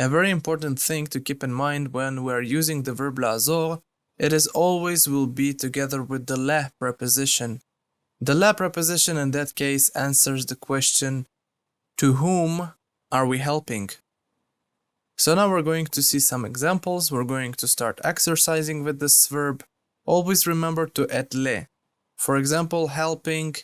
A very important thing to keep in mind when we're using the verb lazor, it is always will be together with the la preposition. The la preposition in that case answers the question, to whom are we helping? So now we're going to see some examples. We're going to start exercising with this verb. Always remember to add le. For example, helping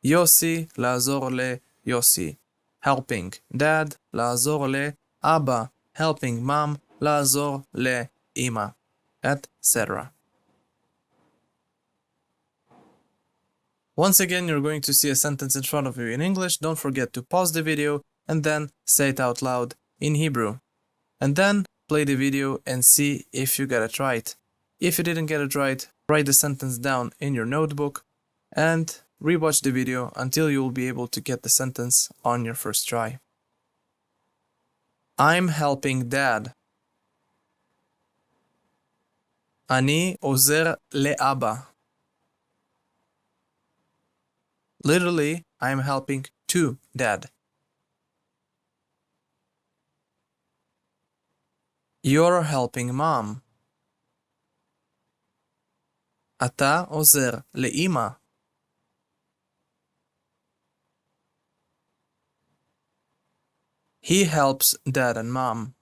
Yossi, lazor le Yossi. Helping dad, lazor le Abba. Helping mom, lazor le Ima, etc. Once again, you're going to see a sentence in front of you in English. Don't forget to pause the video and then say it out loud in Hebrew. And then play the video and see if you got it right. If you didn't get it right, write the sentence down in your notebook and rewatch the video until you will be able to get the sentence on your first try. I'm helping dad. אני עוזר לאבא. Literally, I'm helping to dad. You're helping mom. אתה עוזר לאמא. He helps dad and mom.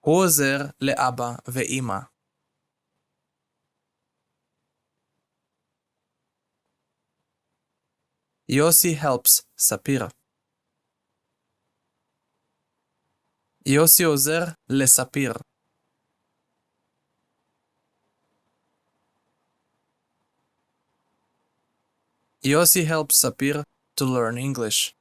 הוא עוזר לאבא ואמא. יוסי helps ספיר. יוסי עוזר לספיר. יוסי helps ספיר to learn English.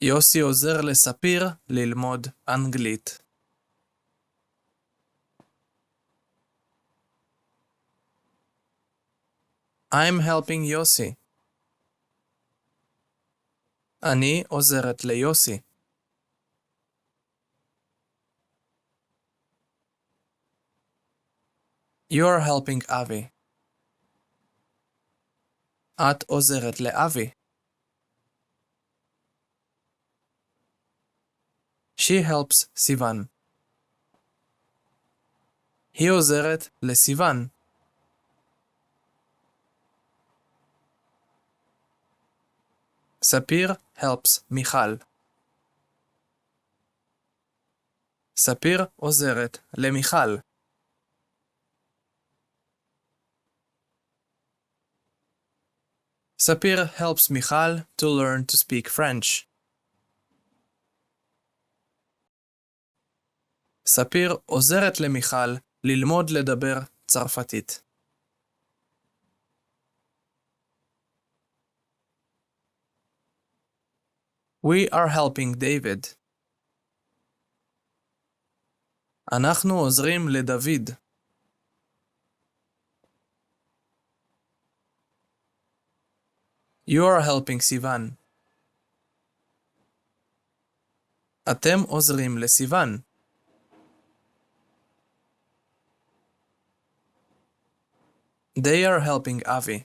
יוסי עוזר לספיר ללמוד אנגלית. I'm helping יוסי. אני עוזרת ליוסי. You're helping אבי. את עוזרת לאבי. She helps סיוון. היא עוזרת לסיוון. ספיר helps מיכל. ספיר עוזרת למיכל. ספיר helps מיכל to learn to speak French. ספיר עוזרת למיכל ללמוד לדבר צרפתית. We are helping David. אנחנו עוזרים לדוד. You are helping סיוון. אתם עוזרים לסיוון. They are helping אבי.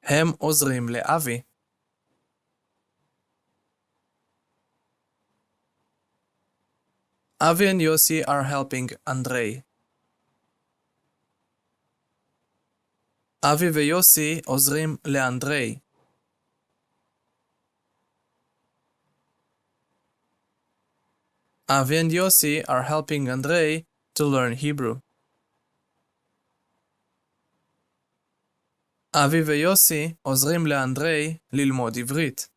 הם עוזרים לאבי. אבי and יוסי are helping אנדרי. אבי ויוסי עוזרים לאנדרי. אבי and יוסי are helping אנדרי to learn Hebrew. אבי ויוסי עוזרים לאנדרי ללמוד עברית.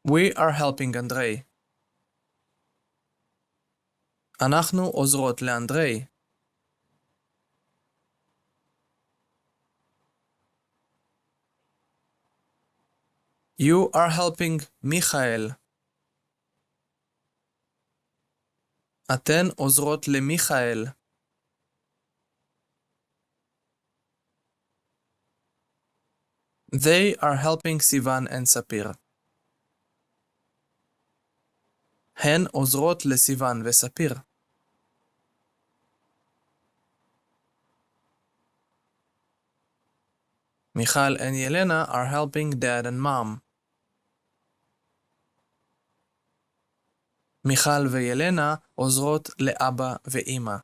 We are helping אנדרי. אנחנו עוזרות לאנדרי. You are helping מיכאל. אתן עוזרות למיכאל. They are helping סיוון and ספיר. הן עוזרות לסיוון וספיר. Michal and Yelena are helping dad and mom. מיכל וילנה עוזרות לאבא ואמא.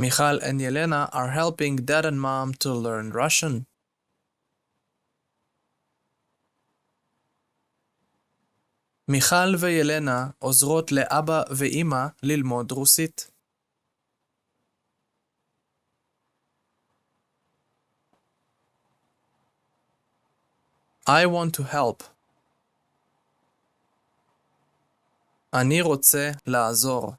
Michal and Yelena are helping dad and mom to learn Russian. מיכל וילנה עוזרות לאבא ואמא ללמוד רוסית. I want to help. אני רוצה לעזור.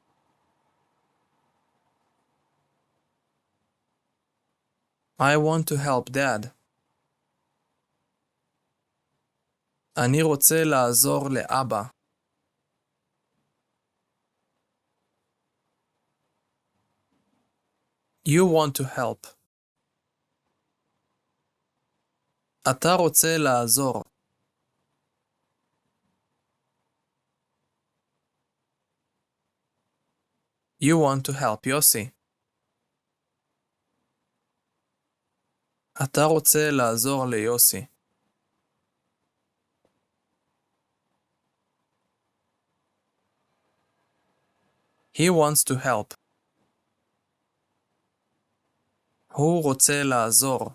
I want to help dad. אני רוצה לעזור לאבא. You want to help. אתה רוצה לעזור. You want to help יוסי. אתה רוצה לעזור ליוסי. He wants to help. הוא רוצה לעזור.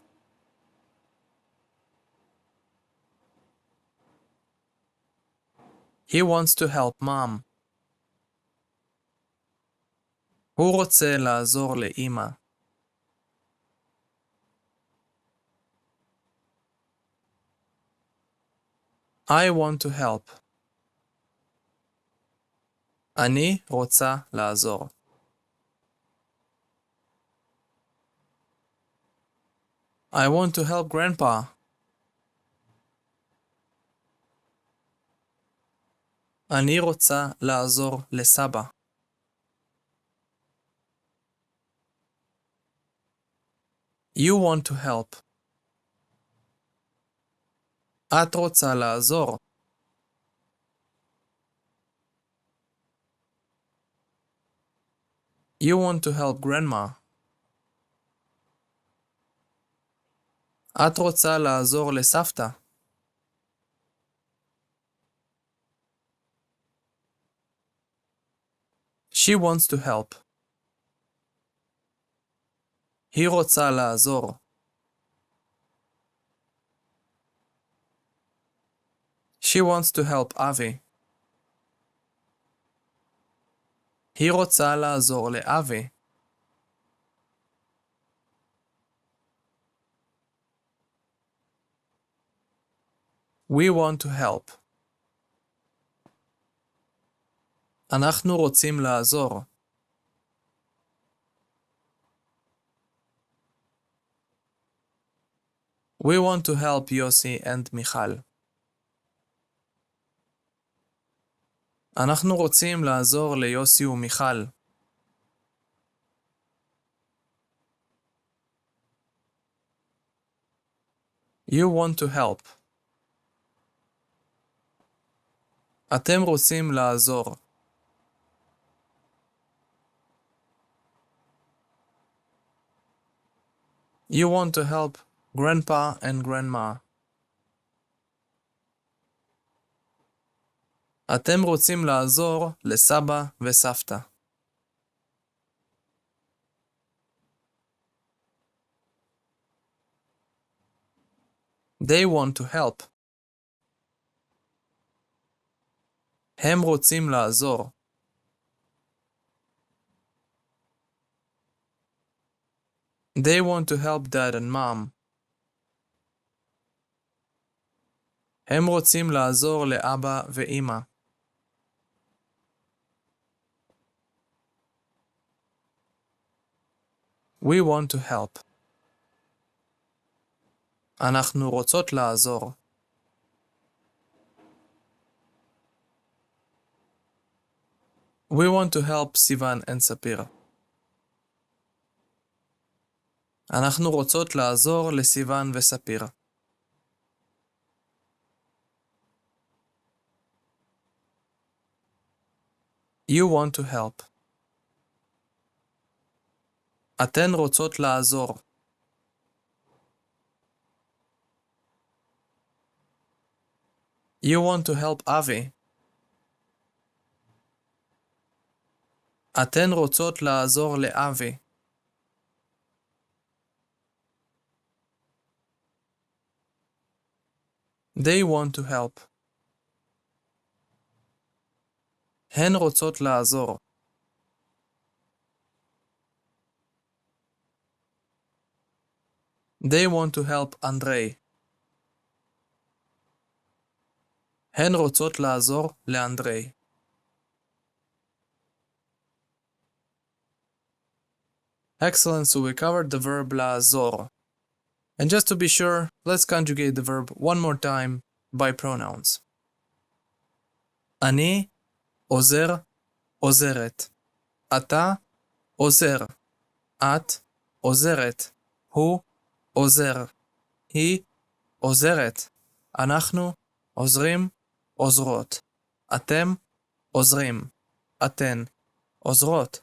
He wants to help mom. הוא רוצה לעזור לאמא. I want to help. אני רוצה לעזור. I want to help grandpa. אני רוצה לעזור לסבא. You want to help. את רוצה לעזור. You want to help grandma. את רוצה לעזור לסבתא. She wants to help. היא רוצה לעזור. She wants to help אבי. היא רוצה לעזור לאבי. We want to help. אנחנו רוצים לעזור. We want to help יוסי and מיכל. אנחנו רוצים לעזור ליוסי ומיכל. You want to help. אתם רוצים לעזור. You want to help grandpa and grandma. אתם רוצים לעזור לסבא וסבתא. They want to help. הם רוצים לעזור. They want to help dad and mom. הם רוצים לעזור לאבא ואמא. We want to help. אנחנו רוצות לעזור. We want to help סיוון and ספיר. אנחנו רוצות לעזור לסיוון וספיר. You want to help. אתן רוצות לעזור. You want to help Avi. אתן רוצות לעזור לאבי. They want to help. הן רוצות לעזור. They want to help Andre. הן רוצות לעזור לאנדרי. Excellent, so we covered the verb lazor. And just to be sure, let's conjugate the verb one more time by pronouns. אני עוזר, עוזרת. אתה עוזר. את עוזרת. הוא עוזר. היא עוזרת. אנחנו עוזרים, עוזרות. אתם עוזרים. אתן עוזרות.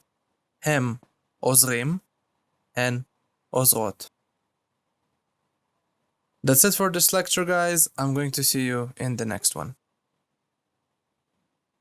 הם עוזרים. הן עוזרות. That's it for this lecture, guys. I'm going to see you in the next one.